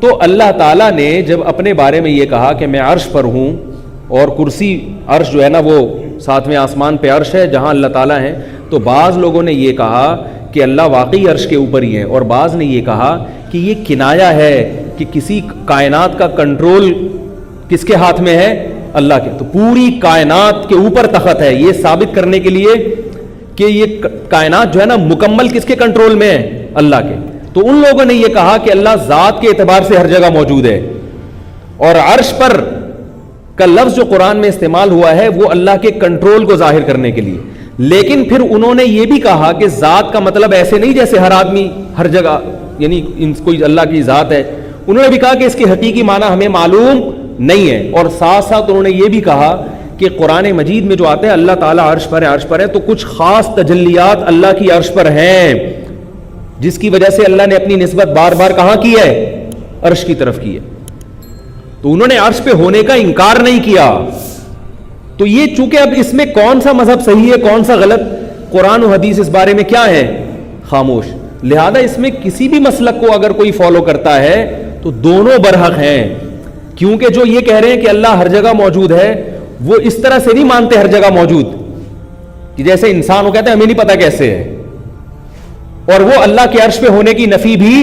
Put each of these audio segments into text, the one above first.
تو اللہ تعالیٰ نے جب اپنے بارے میں یہ کہا کہ میں عرش پر ہوں اور کرسی عرش جو ہے نا وہ ساتویں آسمان پہ عرش ہے جہاں اللہ تعالیٰ ہیں، تو بعض لوگوں نے یہ کہا کہ اللہ واقعی عرش کے اوپر ہی ہے، اور بعض نے یہ کہا کہ یہ کنایا ہے کہ کسی کائنات کا کنٹرول کس کے ہاتھ میں ہے؟ اللہ کے. تو پوری کائنات کے اوپر تخت ہے، یہ ثابت کرنے کے لیے کہ یہ کائنات جو ہے نا مکمل کس کے کنٹرول میں ہے؟ اللہ کے. تو ان لوگوں نے یہ کہا کہ اللہ ذات کے اعتبار سے ہر جگہ موجود ہے، اور عرش پر کا لفظ جو قرآن میں استعمال ہوا ہے وہ اللہ کے کنٹرول کو ظاہر کرنے کے لیے. لیکن پھر انہوں نے یہ بھی کہا کہ ذات کا مطلب ایسے نہیں جیسے ہر آدمی ہر جگہ، یعنی کوئی اللہ کی ذات ہے. انہوں نے بھی کہا کہ اس کی حقیقی معنی ہمیں معلوم نہیں ہے، اور ساتھ ساتھ انہوں نے یہ بھی کہا کہ قرآن مجید میں جو آتا ہے اللہ تعالیٰ عرش پر ہے عرش پر ہے، تو کچھ خاص تجلیات اللہ کی عرش پر ہیں جس کی وجہ سے اللہ نے اپنی نسبت بار بار کہاں کی ہے؟ عرش کی طرف کی ہے. تو انہوں نے عرش پہ ہونے کا انکار نہیں کیا. تو یہ چونکہ اب اس میں کون سا مذہب صحیح ہے کون سا غلط، قرآن و حدیث اس بارے میں کیا ہے؟ خاموش. لہذا اس میں کسی بھی مسلک کو اگر کوئی فالو کرتا ہے تو دونوں برحق ہیں، کیونکہ جو یہ کہہ رہے ہیں کہ اللہ ہر جگہ موجود ہے وہ اس طرح سے نہیں مانتے ہر جگہ موجود کہ جیسے انسان وہ کہتے ہیں ہمیں نہیں پتا کیسے ہے، اور وہ اللہ کے عرش پہ ہونے کی نفی بھی.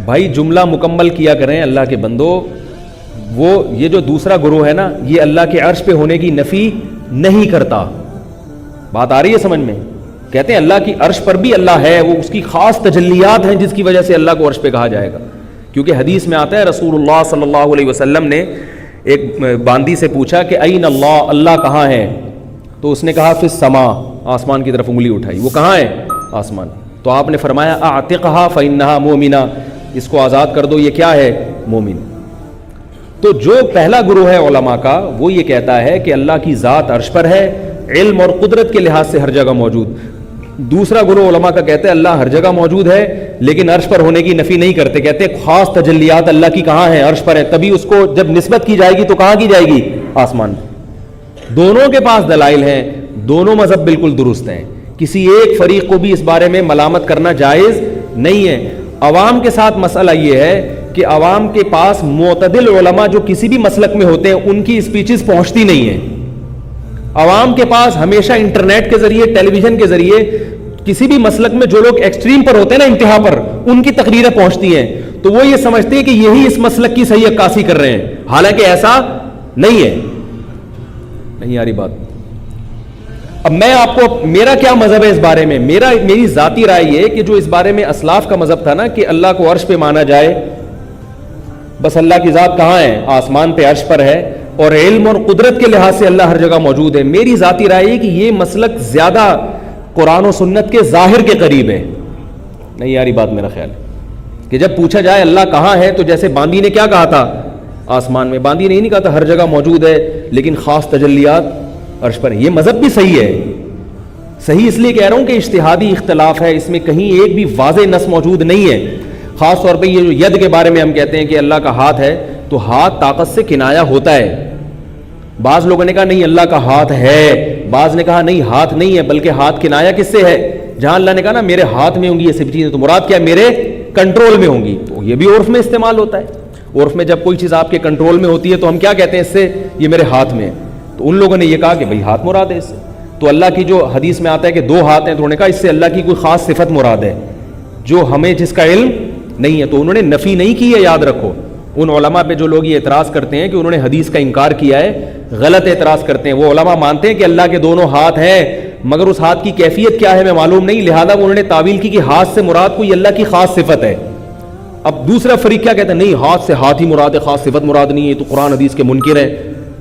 بھائی جملہ مکمل کیا کریں اللہ کے بندو. وہ یہ جو دوسرا گروہ ہے نا یہ اللہ کے عرش پہ ہونے کی نفی نہیں کرتا. بات آ رہی ہے سمجھ میں؟ کہتے ہیں اللہ کی عرش پر بھی اللہ ہے، وہ اس کی خاص تجلیات ہیں جس کی وجہ سے اللہ کو عرش پہ کہا جائے گا. کیونکہ حدیث میں آتا ہے رسول اللہ صلی اللہ علیہ وسلم نے ایک باندی سے پوچھا کہ این اللہ، اللہ کہاں ہے؟ تو اس نے کہا فی السماء، آسمان کی طرف انگلی اٹھائی. وہ کہاں ہے؟ آسمان. تو آپ نے فرمایا اعتقھا فانھا مومنہ، اس کو آزاد کر دو، یہ کیا ہے؟ مومن. تو جو پہلا گروہ ہے علماء کا وہ یہ کہتا ہے کہ اللہ کی ذات عرش پر ہے، علم اور قدرت کے لحاظ سے ہر جگہ موجود. دوسرا گروہ علماء کا کہتے ہیں اللہ ہر جگہ موجود ہے لیکن عرش پر ہونے کی نفی نہیں کرتے، کہتے ہیں خاص تجلیات اللہ کی کہاں ہیں؟ عرش پر ہے. تبھی اس کو جب نسبت کی جائے گی تو کہاں کی جائے گی؟ آسمان. دونوں کے پاس دلائل ہیں، دونوں مذہب بالکل درست ہیں، کسی ایک فریق کو بھی اس بارے میں ملامت کرنا جائز نہیں ہے. عوام کے ساتھ مسئلہ یہ ہے کہ عوام کے پاس معتدل علماء جو کسی بھی مسلک میں ہوتے ہیں ان کی اسپیچز پہنچتی نہیں ہیں. عوام کے پاس ہمیشہ انٹرنیٹ کے ذریعے، ٹیلی ویژن کے ذریعے کسی بھی مسلک میں جو لوگ ایکسٹریم پر ہوتے ہیں نا، انتہا پر، ان کی تقریریں پہنچتی ہیں تو وہ یہ سمجھتے ہیں کہ یہی اس مسلک کی صحیح عکاسی کر رہے ہیں، حالانکہ ایسا نہیں ہے. نہیں آ رہی بات؟ اب میں آپ کو میرا کیا مذہب ہے اس بارے میں، میری ذاتی رائے یہ کہ جو اس بارے میں اسلاف کا مذہب تھا نا کہ اللہ کو عرش پہ مانا جائے، بس اللہ کی ذات کہاں ہے؟ آسمان پہ عرش پر ہے، اور علم اور قدرت کے لحاظ سے اللہ ہر جگہ موجود ہے. میری ذاتی رائے ہے کہ یہ مسلک زیادہ قرآن و سنت کے ظاہر کے قریب ہے. نہیں یاری بات میرا خیال ہے کہ جب پوچھا جائے اللہ کہاں ہے تو جیسے باندی نے کیا کہا تھا؟ آسمان میں. باندی نے ہی نہیں کہا تھا ہر جگہ موجود ہے لیکن خاص تجلیات عرش پر ہے. یہ مذہب بھی صحیح ہے. صحیح اس لیے کہہ رہا ہوں کہ اجتہادی اختلاف ہے، اس میں کہیں ایک بھی واضح نص موجود نہیں ہے. خاص طور پہ یہ جو ید کے بارے میں ہم کہتے ہیں کہ اللہ کا ہاتھ ہے، تو ہاتھ طاقت سے کنایا ہوتا ہے. بعض لوگوں نے کہا نہیں اللہ کا ہاتھ ہے، بعض نے کہا نہیں ہاتھ نہیں ہے بلکہ ہاتھ کنایا کس سے ہے؟ جہاں اللہ نے کہا نا میرے ہاتھ میں ہوں گی یہ سب چیزیں، تو مراد کیا ہے؟ میرے کنٹرول میں ہوں گی. تو یہ بھی عرف میں استعمال ہوتا ہے. عرف میں جب کوئی چیز آپ کے کنٹرول میں ہوتی ہے تو ہم کیا کہتے ہیں اس سے؟ یہ میرے ہاتھ میں ہے. تو ان لوگوں نے یہ کہا کہ بھئی ہاتھ مراد ہے اس سے. تو اللہ کی جو حدیث میں آتا ہے کہ دو ہاتھ ہیں، تو انہوں نے کہا اس سے اللہ کی کوئی خاص صفت مراد ہے جو ہمیں جس کا علم نہیں ہے. تو انہوں نے نفی نہیں کی ہے، یاد رکھو. ان علماء پہ جو لوگ یہ اعتراض کرتے ہیں کہ انہوں نے حدیث کا انکار کیا ہے، غلط اعتراض کرتے ہیں. وہ علماء مانتے ہیں کہ اللہ کے دونوں ہاتھ ہیں مگر اس ہاتھ کی کیفیت کیا ہے ہمیں معلوم نہیں، لہذا انہوں نے تعویل کی کہ ہاتھ سے مراد کوئی اللہ کی خاص صفت ہے. اب دوسرا فریق کیا کہتا ہے؟ نہیں ہاتھ سے ہاتھ ہی مراد ہے، خاص صفت مراد نہیں ہے، تو قرآن حدیث کے منکر ہیں.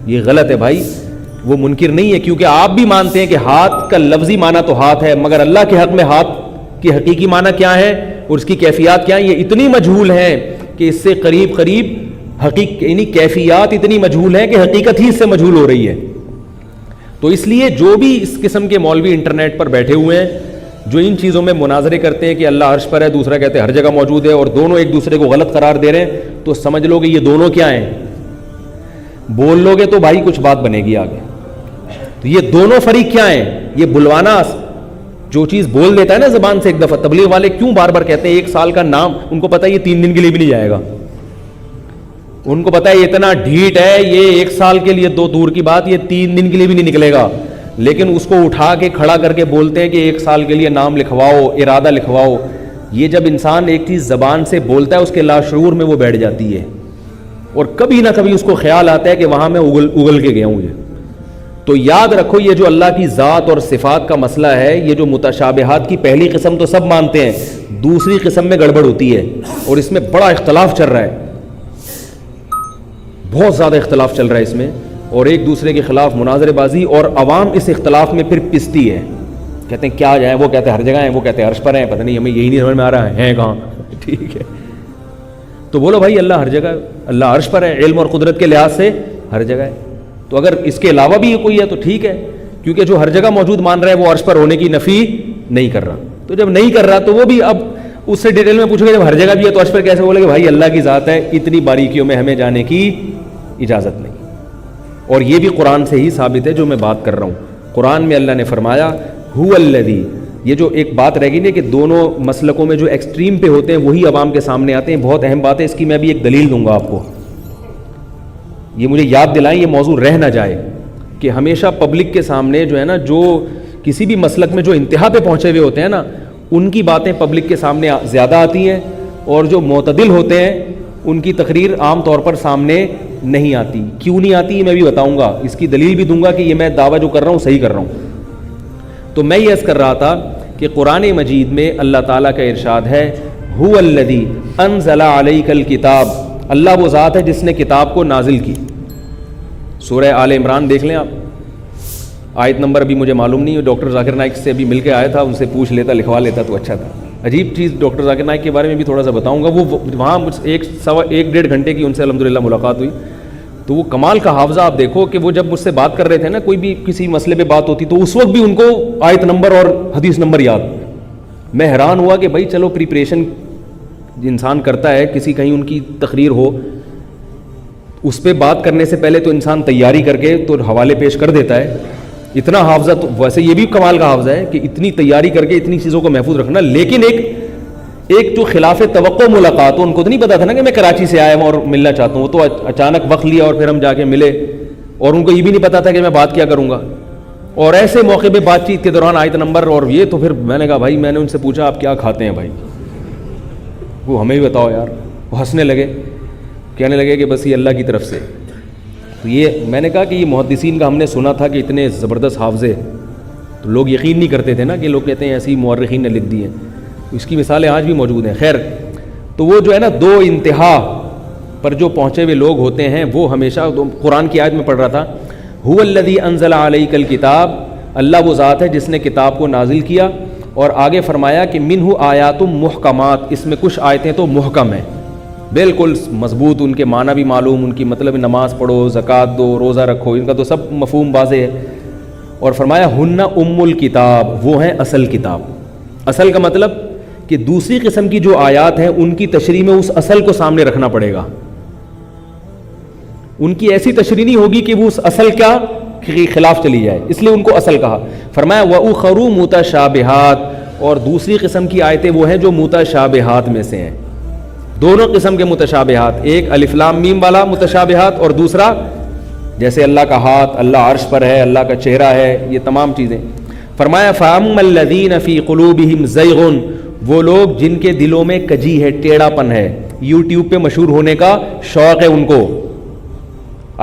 یہ غلط ہے بھائی، وہ منکر نہیں ہے، کیونکہ آپ بھی مانتے ہیں کہ ہاتھ کا لفظی معنی تو ہاتھ ہے، مگر اللہ کے حق میں ہاتھ کی حقیقی معنی کیا ہے اور اس کی کیفیات کیا ہیں یہ اتنی مجہول ہیں کہ اس سے قریب یعنی کیفیات اتنی مجہول ہیں کہ حقیقت ہی اس سے مجہول ہو رہی ہے. تو اس لیے جو بھی اس قسم کے مولوی انٹرنیٹ پر بیٹھے ہوئے ہیں جو ان چیزوں میں مناظرے کرتے ہیں کہ اللہ عرش پر ہے، دوسرا کہتے ہیں ہر جگہ موجود ہے، اور دونوں ایک دوسرے کو غلط قرار دے رہے ہیں، تو سمجھ لو کہ یہ دونوں کیا ہیں؟ بول لو گے تو بھائی کچھ بات بنے گی آگے. تو یہ دونوں فریق کیا ہیں؟ یہ بلوانا جو چیز بول دیتا ہے نا زبان سے ایک دفعہ، تبلیغ والے کیوں بار بار کہتے ہیں 1 سال کا نام، ان کو پتا ہے یہ 3 دن کے لیے بھی نہیں جائے گا، ان کو پتا ہے اتنا ڈھیٹ ہے یہ 1 سال کے لیے تو دور کی بات، یہ 3 دن کے لیے بھی نہیں نکلے گا، لیکن اس کو اٹھا کے کھڑا کر کے بولتے ہیں کہ 1 سال کے لیے نام لکھواؤ، ارادہ لکھواؤ. یہ جب انسان ایک چیز زبان سے بولتا ہے اس کے لاشعور میں وہ بیٹھ جاتی ہے، اور کبھی نہ کبھی اس کو خیال آتا ہے کہ وہاں میں اگل کے گیا ہوں. یہ تو یاد رکھو، یہ جو اللہ کی ذات اور صفات کا مسئلہ ہے، یہ جو متشابہات کی پہلی قسم تو سب مانتے ہیں، دوسری قسم میں گڑبڑ ہوتی ہے، اور اس میں بڑا اختلاف چل رہا ہے، بہت زیادہ اختلاف چل رہا ہے اس میں، اور ایک دوسرے کے خلاف مناظرے بازی، اور عوام اس اختلاف میں پھر پستی ہے، کہتے ہیں کیا جائیں، وہ کہتے ہیں ہر جگہ ہیں، وہ کہتے ہیں عرش پر ہیں، پتہ نہیں ہمیں یہی نہیں سمجھ میں آ رہا ہے کہاں. ٹھیک ہے، تو بولو بھائی اللہ ہر جگہ ہے، اللہ عرش پر ہے، علم اور قدرت کے لحاظ سے ہر جگہ ہے. تو اگر اس کے علاوہ بھی کوئی ہے تو ٹھیک ہے، کیونکہ جو ہر جگہ موجود مان رہا ہے وہ عرش پر ہونے کی نفی نہیں کر رہا. تو جب نہیں کر رہا تو وہ بھی اب اس سے ڈیٹیل میں پوچھو گے جب ہر جگہ بھی ہے تو عرش پر کیسے بولے کہ بھائی اللہ کی ذات ہے، اتنی باریکیوں میں ہمیں جانے کی اجازت نہیں. اور یہ بھی قرآن سے ہی ثابت ہے جو میں بات کر رہا ہوں. قرآن میں اللہ نے فرمایا هو الذی، یہ جو ایک بات رہ گئی نا کہ دونوں مسلکوں میں جو ایکسٹریم پہ ہوتے ہیں وہی عوام کے سامنے آتے ہیں، بہت اہم بات ہے، اس کی میں بھی ایک دلیل دوں گا آپ کو. یہ مجھے یاد دلائیں، یہ موضوع رہ نہ جائے کہ ہمیشہ پبلک کے سامنے جو ہے نا، جو کسی بھی مسلک میں جو انتہا پہ پہنچے ہوئے ہوتے ہیں نا، ان کی باتیں پبلک کے سامنے زیادہ آتی ہیں، اور جو معتدل ہوتے ہیں ان کی تقریر عام طور پر سامنے نہیں آتی. کیوں نہیں آتی میں بھی بتاؤں گا، اس کی دلیل بھی دوں گا کہ یہ میں دعویٰ جو کر رہا ہوں صحیح کر رہا ہوں. تو میں یہ عرض کر رہا تھا کہ قرآن مجید میں اللہ تعالیٰ کا ارشاد ہے هو الذی انزل علیک الکتاب، اللہ وہ ذات ہے جس نے کتاب کو نازل کی. سورہ آل عمران دیکھ لیں آپ، آیت نمبر ابھی مجھے معلوم نہیں ہے، ڈاکٹر ذاکر نائک سے ابھی مل کے آیا تھا، ان سے پوچھ لیتا لکھوا لیتا تو اچھا تھا. عجیب چیز ڈاکٹر ذاکر نائک کے بارے میں بھی تھوڑا سا بتاؤں گا. وہ وہاں ایک ڈیڑھ گھنٹے کی ان سے الحمدللہ ملاقات ہوئی. تو وہ کمال کا حافظہ آپ دیکھو کہ وہ جب مجھ سے بات کر رہے تھے نا، کوئی بھی کسی مسئلے پہ بات ہوتی تو اس وقت بھی ان کو آیت نمبر اور حدیث نمبر یاد. میں حیران ہوا کہ بھائی چلو پریپریشن انسان کرتا ہے، کسی کہیں ان کی تقریر ہو اس پہ بات کرنے سے پہلے تو انسان تیاری کر کے تو حوالے پیش کر دیتا ہے. اتنا حافظہ تو ویسے یہ بھی کمال کا حافظہ ہے کہ اتنی تیاری کر کے اتنی چیزوں کو محفوظ رکھنا. لیکن ایک جو خلاف توقع ملاقات ہو، ان کو تو نہیں پتا تھا نا کہ میں کراچی سے آیا ہوں اور ملنا چاہتا ہوں، وہ تو اچانک وقت لیا اور پھر ہم جا کے ملے، اور ان کو یہ بھی نہیں پتا تھا کہ میں بات کیا کروں گا. اور ایسے موقع پہ بات چیت کے دوران آیت نمبر اور یہ، تو پھر میں نے کہا بھائی، میں نے ان سے پوچھا آپ کیا کھاتے ہیں بھائی، وہ ہمیں بھی بتاؤ یار. وہ ہنسنے لگے، کہنے لگے کہ بس یہ اللہ کی طرف سے. تو یہ میں نے کہا کہ یہ محدثین کا ہم نے سنا تھا کہ اتنے زبردست حافظے، تو لوگ یقین نہیں کرتے تھے نا کہ لوگ کہتے ہیں ایسی مورخین نے لکھ دی ہیں. اس کی مثالیں آج بھی موجود ہیں. خیر، تو وہ جو ہے نا دو انتہا پر جو پہنچے ہوئے لوگ ہوتے ہیں وہ ہمیشہ، قرآن کی آیت میں پڑھ رہا تھا هو الذی انزل علیک الکتاب، اللہ وہ ذات ہے جس نے کتاب کو نازل کیا. اور آگے فرمایا کہ منہ آیات محکمات، اس میں کچھ آیتیں تو محکم ہیں، بالکل مضبوط، ان کے معنی بھی معلوم، ان کی مطلب نماز پڑھو، زکوٰۃ دو، روزہ رکھو، ان کا تو سب مفہوم واضح ہے. اور فرمایا ہن ام الکتاب، وہ ہیں اصل کتاب. اصل کا مطلب کہ دوسری قسم کی جو آیات ہیں ان کی تشریح میں اس اصل کو سامنے رکھنا پڑے گا. ان کی ایسی تشریح نہیں ہوگی کہ وہ اس اصل کا خلاف چلی جائے، اس لیے ان کو اصل کہا. فرمایا وَأُخَرُ مُتَشَابِهَاتٌ، اور دوسری قسم کی آیتیں وہ ہیں جو متشابہات میں سے ہیں. دونوں قسم کے متشابہات، ایک الف لام میم والا متشابہات، اور دوسرا جیسے اللہ کا ہاتھ، اللہ عرش پر ہے، اللہ کا چہرہ ہے، یہ تمام چیزیں. فرمایا فَأَمَّا الَّذِينَ فِي قُلُوبِهِمْ زَيْغٌ، وہ لوگ جن کے دلوں میں کجی ہے، ٹیڑھا پن ہے، یوٹیوب پہ مشہور ہونے کا شوق ہے ان کو.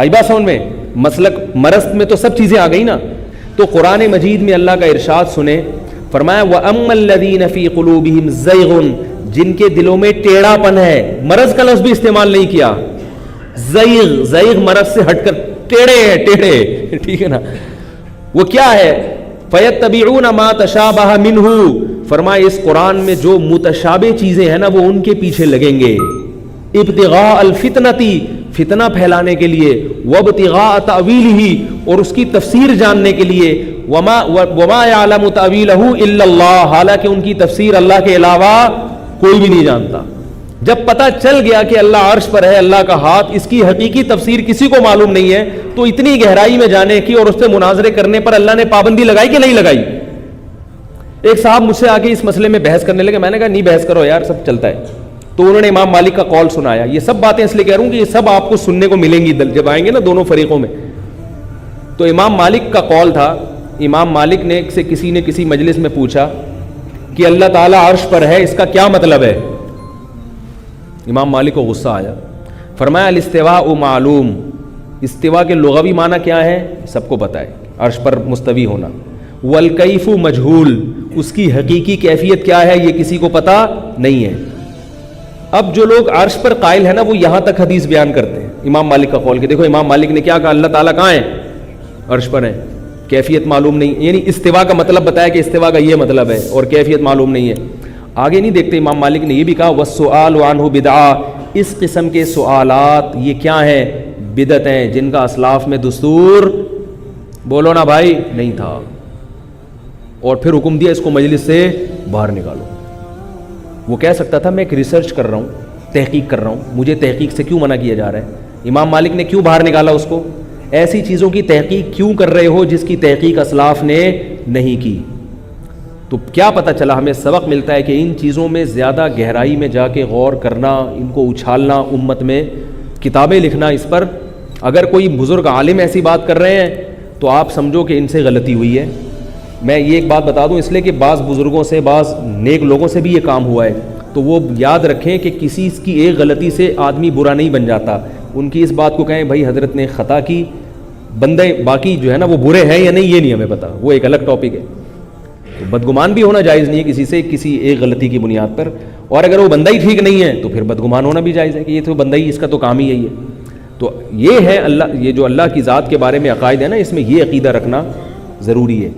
آئی بات سمجھ میں؟ مسلک مرست میں تو سب چیزیں آ گئی نا. تو قرآن مجید میں اللہ کا ارشاد سنیں، فرمایا وَأَمَّا الَّذِينَ فِي قُلُوبِهِمْ زَيْغٌ، جن کے دلوں میں ٹیڑھا پن ہے. مرض کا لفظ بھی استعمال نہیں کیا، زیغ مرض سے ہٹ کر ٹیڑھے ہیں، ٹیڑھے، ٹھیک ہے نا. وہ کیا ہے؟ فَيَتَّبِعُونَ مَا تَشَابَهَ مِنْهُ، فرمایا اس قرآن میں جو متشابہ چیزیں ہیں نا وہ ان کے پیچھے لگیں گے. ابتغاء الفتنتی، فتنہ پھیلانے کے لیے، وابتغاء تأویلہ، اور اس کی تفسیر جاننے کے لیے، وما یعلم تأویلہ الا اللہ، حالانکہ ان کی تفسیر اللہ کے علاوہ کوئی بھی نہیں جانتا. جب پتہ چل گیا کہ اللہ عرش پر ہے، اللہ کا ہاتھ، اس کی حقیقی تفسیر کسی کو معلوم نہیں ہے، تو اتنی گہرائی میں جانے کی اور اس سے مناظرے کرنے پر اللہ نے پابندی لگائی کہ نہیں لگائی؟ ایک صاحب مجھ سے آ کے اس مسئلے میں بحث کرنے لگے. میں نے کہا نہیں بحث کرو یار, سب چلتا ہے. تو انہوں نے امام مالک کا قول سنایا. یہ سب باتیں اس لیے کہہ رہا ہوں کہ یہ سب آپ کو سننے کو ملیں گی جب آئیں گے نا دونوں فریقوں میں. تو امام مالک کا قول تھا, امام مالک نے سے کسی نے کسی مجلس میں پوچھا کہ اللہ تعالیٰ عرش پر ہے, اس کا کیا مطلب ہے؟ امام مالک کو غصہ آیا. فرمایا الاستواء معلوم, استوا کے لغوی معنی کیا ہے سب کو پتہ ہے, عرش پر مستوی ہونا. والکیف مجہول, اس کی حقیقی کیفیت کیا ہے یہ کسی کو پتہ نہیں ہے. اب جو لوگ عرش پر قائل ہیں نا وہ یہاں تک حدیث بیان کرتے ہیں امام مالک کا قول کہ دیکھو امام مالک نے کیا کہا, اللہ تعالیٰ کہاں ہے؟ عرش پر ہے, کیفیت معلوم نہیں. یعنی استوا کا مطلب بتایا کہ استوا کا یہ مطلب ہے اور کیفیت معلوم نہیں ہے. آگے نہیں دیکھتے, امام مالک نے یہ بھی کہا والسؤال عنہ بدعہ, اس قسم کے سوالات یہ کیا ہیں؟ بدعت ہیں, جن کا اسلاف میں دستور بولو نا بھائی نہیں تھا. اور پھر حکم دیا اس کو مجلس سے باہر نکالو. وہ کہہ سکتا تھا میں ایک ریسرچ کر رہا ہوں, تحقیق کر رہا ہوں, مجھے تحقیق سے کیوں منع کیا جا رہا ہے؟ امام مالک نے کیوں باہر نکالا اس کو؟ ایسی چیزوں کی تحقیق کیوں کر رہے ہو جس کی تحقیق اسلاف نے نہیں کی؟ تو کیا پتہ چلا, ہمیں سبق ملتا ہے کہ ان چیزوں میں زیادہ گہرائی میں جا کے غور کرنا, ان کو اچھالنا, امت میں کتابیں لکھنا اس پر. اگر کوئی بزرگ عالم ایسی بات کر رہے ہیں تو آپ سمجھو کہ ان سے غلطی ہوئی ہے. میں یہ ایک بات بتا دوں اس لیے کہ بعض بزرگوں سے, بعض نیک لوگوں سے بھی یہ کام ہوا ہے, تو وہ یاد رکھیں کہ کسی کی ایک غلطی سے آدمی برا نہیں بن جاتا. ان کی اس بات کو کہیں بھائی حضرت نے خطا کی, بندے باقی جو ہے نا وہ برے ہیں یا نہیں یہ نہیں ہمیں پتہ, وہ ایک الگ ٹاپک ہے. تو بدگمان بھی ہونا جائز نہیں ہے کسی سے کسی ایک غلطی کی بنیاد پر. اور اگر وہ بندہ ہی ٹھیک نہیں ہے تو پھر بدگمان ہونا بھی جائز ہے کہ یہ تو بندہ ہی, اس کا تو کام ہی یہی ہے. تو یہ ہے اللہ, یہ جو اللہ کی ذات کے بارے میں عقائد ہے نا, اس میں یہ عقیدہ رکھنا ضروری ہے.